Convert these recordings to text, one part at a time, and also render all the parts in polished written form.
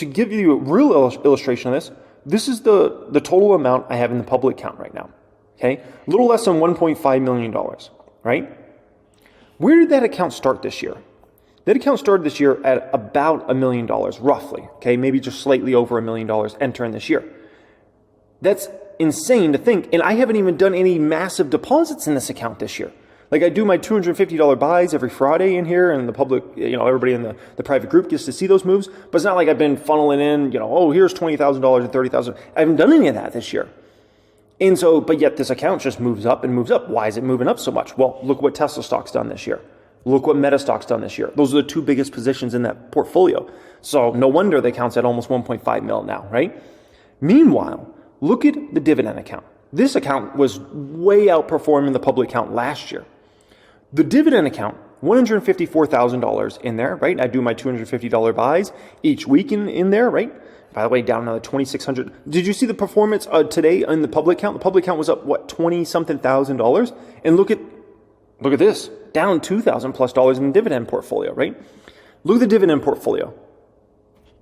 to give you a real illustration of this is the total amount I have in the public account right now. Okay, a little less than $1.5 million, right? Where did that account start this year? That account started this year at about $1 million, roughly. Okay, maybe just slightly over $1 million entering this year. That's insane to think, and I haven't even done any massive deposits in this account this year. Like I do my $250 buys every Friday in here, and the public, everybody in the private group gets to see those moves. But it's not like I've been funneling in, here's $20,000 and $30,000. I haven't done any of that this year. And so, but yet this account just moves up and moves up. Why is it moving up so much? Well, look what Tesla stock's done this year. Look what Meta stock's done this year. Those are the two biggest positions in that portfolio. So no wonder the account's at almost 1.5 mil now, right? Meanwhile, look at the dividend account. This account was way outperforming the public account last year. The dividend account, $154,000 in there, right? I do my $250 buys each week in there, right? By the way, down another 2,600. Did you see the performance today in the public account? The public account was up, 20-something thousand dollars? And look at this, down $2,000+ in the dividend portfolio, right? Look at the dividend portfolio.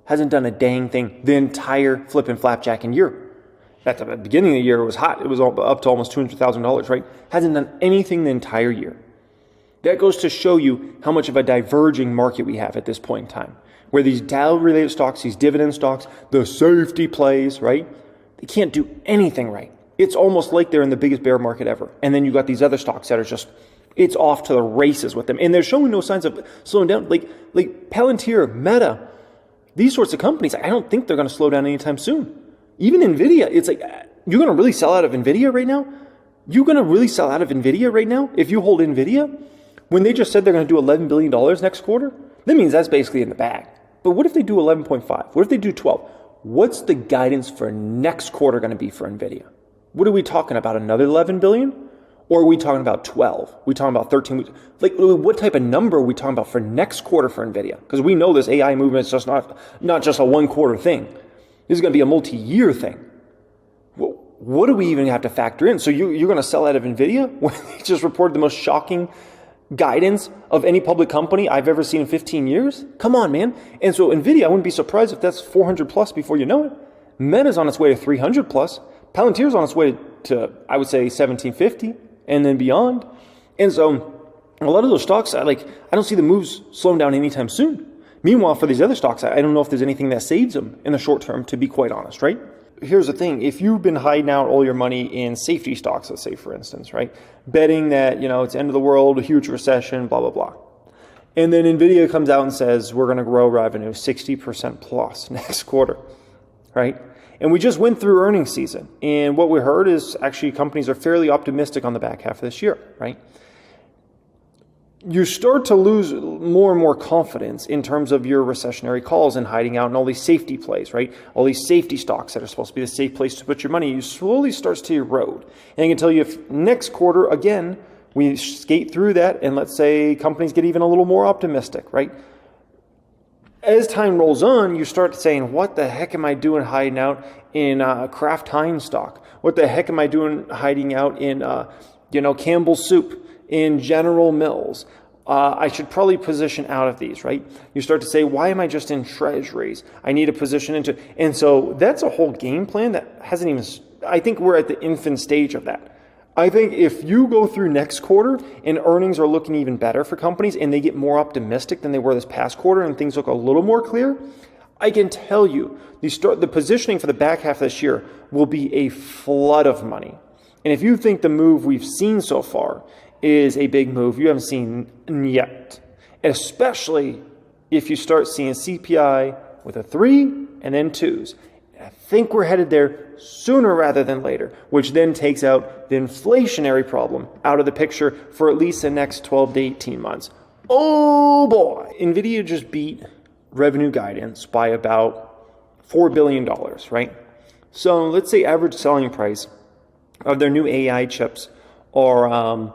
Hasn't done a dang thing the entire flipping flapjacking year. At the beginning of the year, it was hot. It was up to almost $200,000, right? Hasn't done anything the entire year. That goes to show you how much of a diverging market we have at this point in time, where these Dow-related stocks, these dividend stocks, the safety plays, right? They can't do anything right. It's almost like they're in the biggest bear market ever. And then you got these other stocks that are just, it's off to the races with them. And they're showing no signs of slowing down. Like Palantir, Meta, these sorts of companies, I don't think they're going to slow down anytime soon. Even Nvidia, it's like, you're going to really sell out of Nvidia right now? You're going to really sell out of Nvidia right now if you hold Nvidia? When they just said they're going to do $11 billion next quarter, that means that's basically in the bag. But what if they do 11.5? What if they do 12? What's the guidance for next quarter going to be for Nvidia? What are we talking about? Another 11 billion? Or are we talking about 12? Are we talking about 13 weeks? Like, what type of number are we talking about for next quarter for Nvidia? Because we know this AI movement is just not just a one quarter thing. This is going to be a multi-year thing. Well, what do we even have to factor in? So you're going to sell out of Nvidia when they just reported the most shocking guidance of any public company I've ever seen in 15 years? Come on, man. And so Nvidia, I wouldn't be surprised if that's 400 plus before you know it. Meta's on its way to 300 plus. Palantir's on its way to, I would say, 1750 and then beyond. And so a lot of those stocks, I don't see the moves slowing down anytime soon. Meanwhile, for these other stocks, I don't know if there's anything that saves them in the short term, to be quite honest, right? Here's the thing. If you've been hiding out all your money in safety stocks, let's say, for instance, right? Betting that, it's end of the world, a huge recession, blah, blah, blah. And then Nvidia comes out and says, we're going to grow revenue 60% plus next quarter, right? And we just went through earnings season. And what we heard is actually companies are fairly optimistic on the back half of this year, right? You start to lose more and more confidence in terms of your recessionary calls and hiding out in all these safety plays, right? All these safety stocks that are supposed to be the safe place to put your money, you slowly starts to erode. And I can tell you if next quarter, again, we skate through that and let's say companies get even a little more optimistic, right? As time rolls on, you start saying, what the heck am I doing hiding out in Kraft Heinz stock? What the heck am I doing hiding out in, Campbell's Soup? In General Mills, I should probably position out of these, right? You start to say, why am I just in treasuries? I need a position into, and so that's a whole game plan that hasn't even, I think we're at the infant stage of that. I think if you go through next quarter and earnings are looking even better for companies and they get more optimistic than they were this past quarter and things look a little more clear, I can tell you the positioning for the back half of this year will be a flood of money. And if you think the move we've seen so far is a big move you haven't seen yet, especially if you start seeing CPI with a 3 and then 2s. I think we're headed there sooner rather than later, which then takes out the inflationary problem out of the picture for at least the next 12 to 18 months. Oh boy. Nvidia just beat revenue guidance by about $4 billion, right? So let's say average selling price of their new AI chips are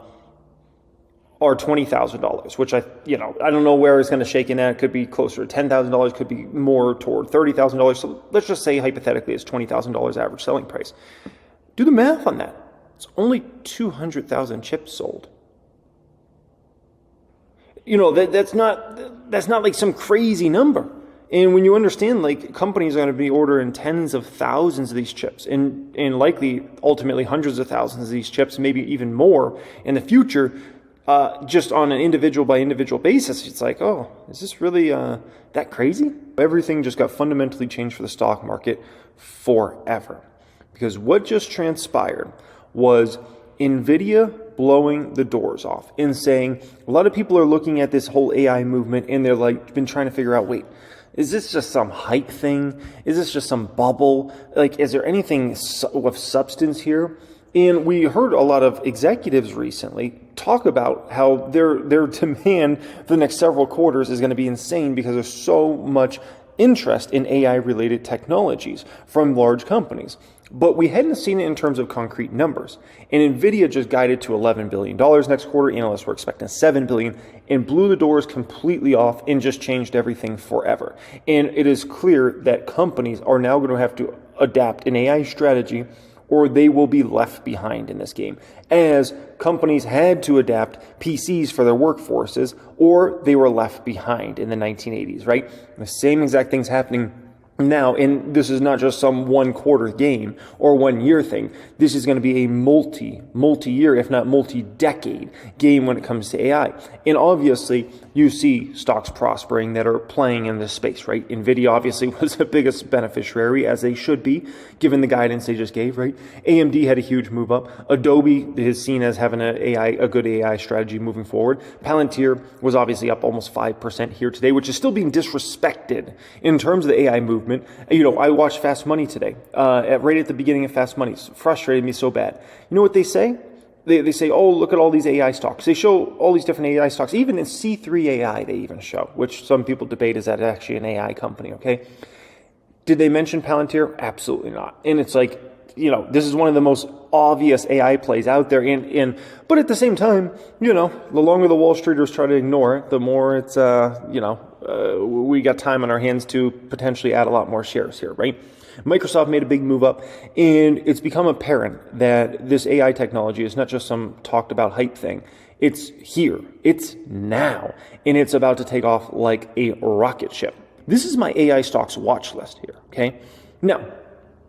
$20,000, which I don't know where it's going to shake in at. It could be closer to $10,000, could be more toward $30,000. So let's just say hypothetically it's $20,000 average selling price. Do the math on that. It's only 200,000 chips sold. That's not like some crazy number. And when you understand, like, companies are going to be ordering tens of thousands of these chips and likely ultimately hundreds of thousands of these chips, maybe even more in the future, just on an individual by individual basis, it's like, oh, is this really that crazy? Everything just got fundamentally changed for the stock market forever. Because what just transpired was Nvidia blowing the doors off and saying, a lot of people are looking at this whole AI movement and they're like, been trying to figure out, wait, is this just some hype thing? Is this just some bubble? Like, is there anything of substance here? And we heard a lot of executives recently talk about how their demand for the next several quarters is going to be insane because there's so much interest in AI-related technologies from large companies. But we hadn't seen it in terms of concrete numbers. And Nvidia just guided to $11 billion next quarter. Analysts were expecting $7 billion and blew the doors completely off and just changed everything forever. And it is clear that companies are now going to have to adapt an AI strategy or they will be left behind in this game. As companies had to adapt PCs for their workforces or they were left behind in the 1980s, right? The same exact thing's happening now, and this is not just some 1 quarter game or 1 year thing. This is going to be a multi-year, if not multi-decade game when it comes to AI. And obviously, you see stocks prospering that are playing in this space, right? Nvidia obviously was the biggest beneficiary, as they should be, given the guidance they just gave, right? AMD had a huge move up. Adobe is seen as having a good AI strategy moving forward. Palantir was obviously up almost 5% here today, which is still being disrespected in terms of the AI movement. You know, I watched Fast Money today, right at the beginning of Fast Money. It frustrated me so bad. You know what they say? They say, oh, look at all these AI stocks. They show all these different AI stocks. Even in C3 AI, they even show, which some people debate is that actually an AI company, okay? Did they mention Palantir? Absolutely not. And it's like, you know, this is one of the most obvious AI plays out there. But at the same time, you know, the longer the Wall Streeters try to ignore it, the more it's, we got time on our hands to potentially add a lot more shares here, right? Microsoft made a big move up, and it's become apparent that this AI technology is not just some talked about hype thing. It's here. It's now. And it's about to take off like a rocket ship. This is my AI stocks watch list here, okay? Now,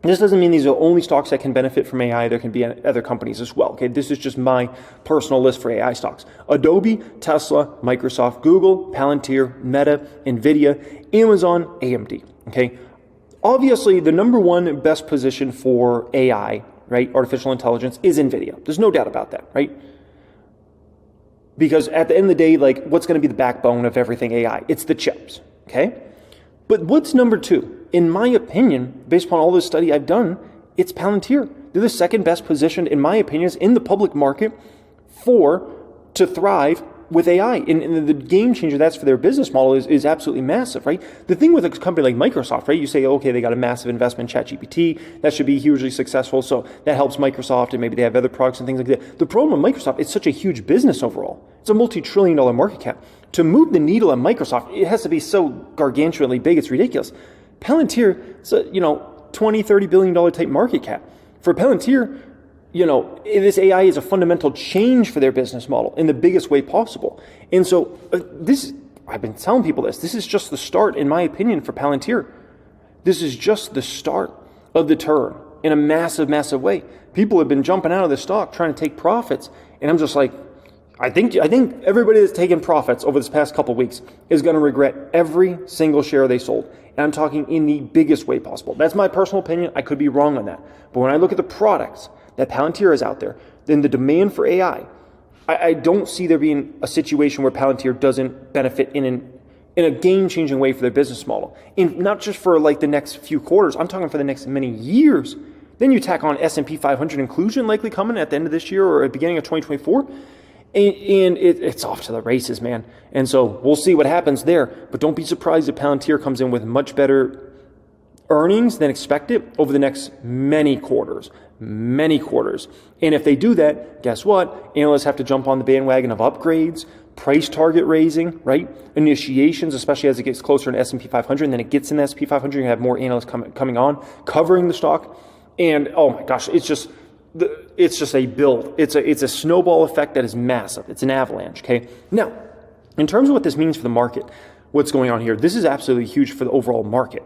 this doesn't mean these are only stocks that can benefit from AI. There can be other companies as well. Okay, this is just my personal list for AI stocks. Adobe, Tesla, Microsoft, Google, Palantir, Meta, Nvidia, Amazon, AMD. Okay, obviously the number one best position for AI, right, artificial intelligence, is Nvidia. There's no doubt about that, right? Because at the end of the day, like, what's going to be the backbone of everything AI? It's the chips. Okay, but what's number two? In my opinion, based upon all this study I've done, it's Palantir. They're the second best positioned, in my opinion, in the public market to thrive with AI. And the game changer that's for their business model is absolutely massive, right? The thing with a company like Microsoft, right? You say, okay, they got a massive investment in ChatGPT. That should be hugely successful. So that helps Microsoft, and maybe they have other products and things like that. The problem with Microsoft, it's such a huge business overall. It's a multi-trillion-dollar market cap. To move the needle on Microsoft, it has to be so gargantuanly big, it's ridiculous. Palantir, it's a, $20, $30 billion type market cap. For Palantir, this AI is a fundamental change for their business model in the biggest way possible. And so I've been telling people this is just the start, in my opinion, for Palantir. This is just the start of the turn in a massive, massive way. People have been jumping out of the stock trying to take profits. And I'm just like, I think everybody that's taken profits over this past couple of weeks is going to regret every single share they sold. And I'm talking in the biggest way possible. That's my personal opinion. I could be wrong on that. But when I look at the products that Palantir is out there, then the demand for AI, I don't see there being a situation where Palantir doesn't benefit in a game-changing way for their business model. And not just for like the next few quarters. I'm talking for the next many years. Then you tack on S&P 500 inclusion likely coming at the end of this year or at the beginning of 2024. And it's off to the races, man. And so we'll see what happens there. But don't be surprised if Palantir comes in with much better earnings than expected over the next many quarters. And if they do that, guess what? Analysts have to jump on the bandwagon of upgrades, price target raising, right? Initiations, especially as it gets closer to S&P 500, and then it gets in the S&P 500, you have more analysts coming on, covering the stock. And oh my gosh, it's just a build. It's a snowball effect that is massive. It's an avalanche, okay? Now, in terms of what this means for the market, what's going on here. This is absolutely huge for the overall market.